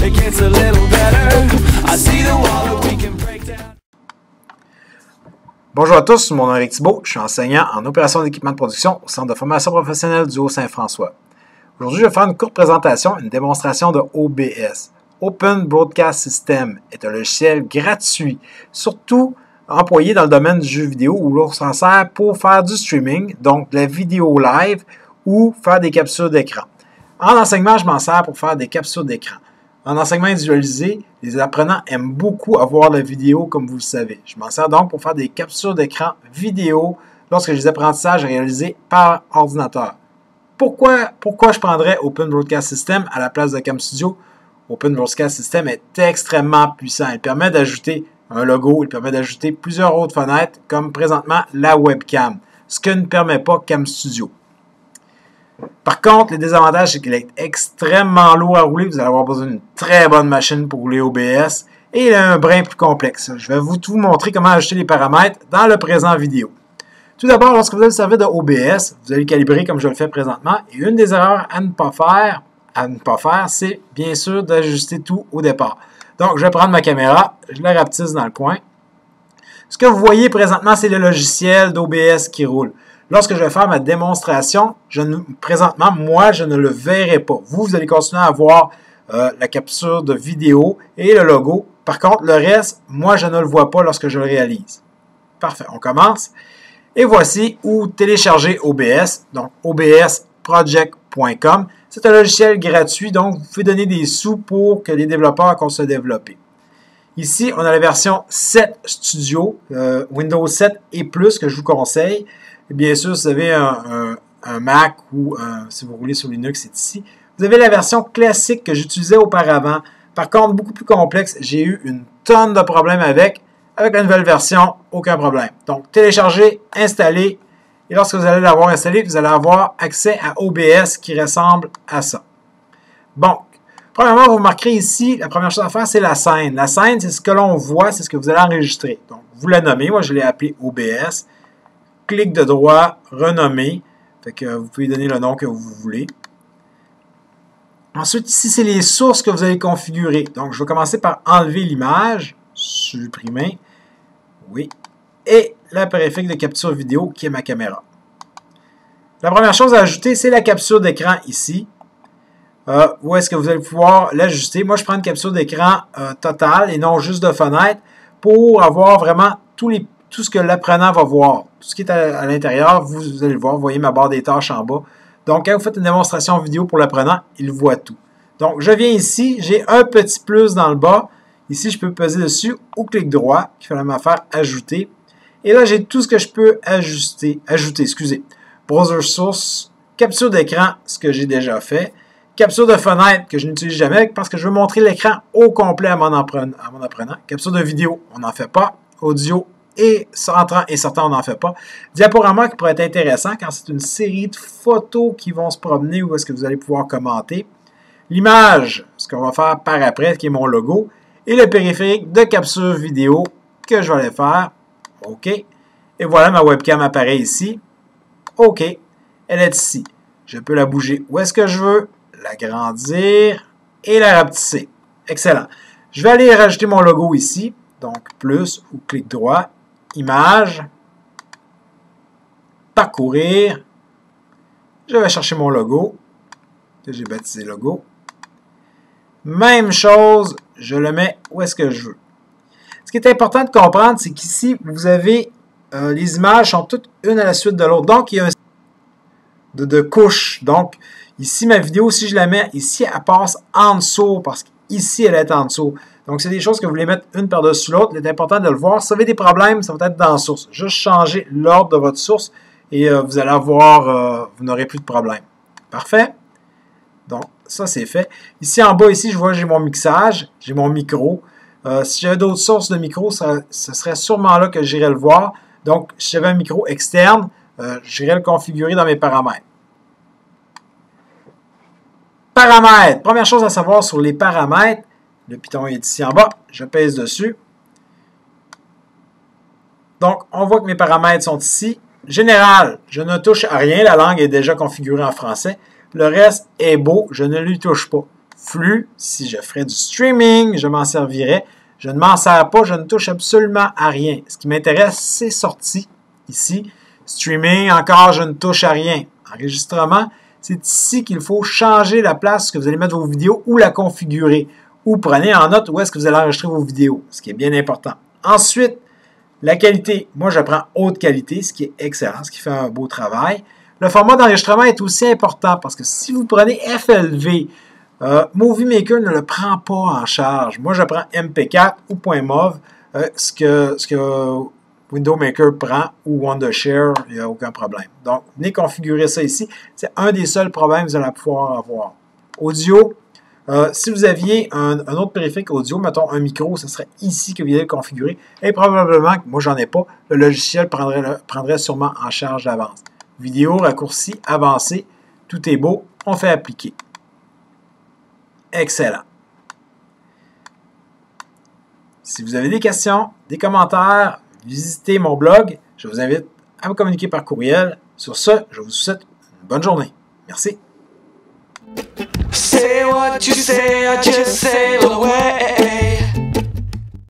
it gets a little better. I see the wall that we can break down. Bonjour à tous, mon nom est Eric Thibault, je suis enseignant en opération d'équipement de production au Centre de formation professionnelle du Haut-Saint-François. Aujourd'hui, je vais faire une courte présentation, une démonstration de OBS. Open Broadcast System est un logiciel gratuit, surtout employé dans le domaine du jeu vidéo où l'on s'en sert pour faire du streaming, donc de la vidéo live ou faire des captures d'écran. En enseignement, je m'en sers pour faire des captures d'écran. En enseignement individualisé, les apprenants aiment beaucoup avoir la vidéo, comme vous le savez. Je m'en sers donc pour faire des captures d'écran vidéo lorsque j'ai des apprentissages réalisés par ordinateur. Pourquoi je prendrais Open Broadcast System à la place de CamStudio? Open Broadcast System est extrêmement puissant. Il permet d'ajouter un logo, il permet d'ajouter plusieurs autres fenêtres, comme présentement la webcam, ce que ne permet pas CamStudio. Par contre, le désavantage, c'est qu'il est extrêmement lourd à rouler. Vous allez avoir besoin d'une très bonne machine pour rouler OBS. Et il a un brin plus complexe. Je vais vous montrer comment ajouter les paramètres dans le présent vidéo. Tout d'abord, lorsque vous allez servir de OBS, vous allez le calibrer comme je le fais présentement. Et une des erreurs à ne pas faire, c'est bien sûr d'ajuster tout au départ. Donc, je vais prendre ma caméra, je la rapetisse dans le coin. Ce que vous voyez présentement, c'est le logiciel d'OBS qui roule. Lorsque je vais faire ma démonstration, présentement, moi, je ne le verrai pas. Vous allez continuer à voir la capture de vidéo et le logo. Par contre, le reste, moi, je ne le vois pas lorsque je le réalise. Parfait, on commence. Et voici où télécharger OBS, donc obsproject.com. C'est un logiciel gratuit, donc vous pouvez donner des sous pour que les développeurs puissent se développer. Ici, on a la version 7 Studio, Windows 7 et plus que je vous conseille. Et bien sûr, si vous avez un Mac ou si vous roulez sur Linux, c'est ici. Vous avez la version classique que j'utilisais auparavant. Par contre, beaucoup plus complexe. J'ai eu une tonne de problèmes avec. Avec la nouvelle version, aucun problème. Donc, télécharger, installer. Et lorsque vous allez l'avoir installé, vous allez avoir accès à OBS qui ressemble à ça. Bon, premièrement, vous remarquerez ici, la première chose à faire, c'est la scène. La scène, c'est ce que l'on voit, c'est ce que vous allez enregistrer. Donc, vous la nommez. Moi, je l'ai appelé OBS. Clic de droit, renommer. Fait que vous pouvez donner le nom que vous voulez. Ensuite, ici, c'est les sources que vous allez configurer. Donc, je vais commencer par enlever l'image. Supprimer. Oui. Et l'appareil de capture vidéo qui est ma caméra. La première chose à ajouter, c'est la capture d'écran ici. Où est-ce que vous allez pouvoir l'ajuster? Moi, je prends une capture d'écran totale et non juste de fenêtre pour avoir vraiment tout ce que l'apprenant va voir. Tout ce qui est à l'intérieur, vous allez le voir. Vous voyez ma barre des tâches en bas. Donc, quand vous faites une démonstration vidéo pour l'apprenant, il voit tout. Donc, je viens ici. J'ai un petit plus dans le bas. Ici, je peux peser dessus ou clic droit, qui fait la même affaire, ajouter. Et là, j'ai tout ce que je peux ajouter, excusez. Browser source, capture d'écran, ce que j'ai déjà fait. Capture de fenêtre, que je n'utilise jamais parce que je veux montrer l'écran au complet à mon apprenant. Capture de vidéo, on n'en fait pas. Audio, et entrant et sortant, on n'en fait pas. Diaporama qui pourrait être intéressant quand c'est une série de photos qui vont se promener où est-ce que vous allez pouvoir commenter. L'image, ce qu'on va faire par après, qui est mon logo. Et le périphérique de capture vidéo que je vais aller faire. OK. Et voilà, ma webcam apparaît ici. OK. Elle est ici. Je peux la bouger où est-ce que je veux, l'agrandir et la rapetisser. Excellent. Je vais aller rajouter mon logo ici. Donc, plus ou clic droit. Image. Parcourir. Je vais chercher mon logo, que j'ai baptisé logo. Même chose, je le mets où est-ce que je veux. Ce qui est important de comprendre, c'est qu'ici, vous avez les images sont toutes une à la suite de l'autre. Donc, il y a un de couches. Donc, ici, ma vidéo, si je la mets ici, elle passe en dessous parce qu'ici, elle est en dessous. Donc, c'est des choses que vous voulez mettre une par-dessus l'autre. Il est important de le voir. Si vous avez des problèmes, ça va être dans la source. Juste changer l'ordre de votre source et vous allez avoir, vous n'aurez plus de problème. Parfait. Donc, ça, c'est fait. Ici, en bas, ici, je vois j'ai mon mixage, j'ai mon micro. Si j'avais d'autres sources de micro, ce serait sûrement là que j'irais le voir. Donc, si j'avais un micro externe, j'irais le configurer dans mes paramètres. Paramètres. Première chose à savoir sur les paramètres, le piton est ici en bas, je pèse dessus. Donc, on voit que mes paramètres sont ici. Général, je ne touche à rien, la langue est déjà configurée en français. Le reste est beau, je ne lui touche pas. flux, si je ferais du streaming, je m'en servirais. Je ne m'en sers pas, je ne touche absolument à rien. Ce qui m'intéresse, c'est sorti ici. Streaming, encore, je ne touche à rien. Enregistrement, c'est ici qu'il faut changer la place que vous allez mettre vos vidéos ou la configurer. Ou prenez en note où est-ce que vous allez enregistrer vos vidéos, ce qui est bien important. Ensuite, la qualité. Moi, je prends haute qualité, ce qui est excellent, ce qui fait un beau travail. Le format d'enregistrement est aussi important parce que si vous prenez FLV, Movie Maker ne le prend pas en charge. Moi, je prends MP4 ou .mov, ce que Window Maker prend ou Wondershare, il n'y a aucun problème. Donc, venez configurer ça ici. C'est un des seuls problèmes que vous allez pouvoir avoir. Audio, si vous aviez un autre périphérique audio, mettons un micro, ce serait ici que vous allez le configurer. Et probablement que moi, j'en ai pas, le logiciel prendrait sûrement en charge d'avance. Vidéo, raccourci, avancé, tout est beau, on fait appliquer. Excellent. Si vous avez des questions, des commentaires, visitez mon blog. Je vous invite à me communiquer par courriel. Sur ce, je vous souhaite une bonne journée. Merci. Say what you say, I just sail away.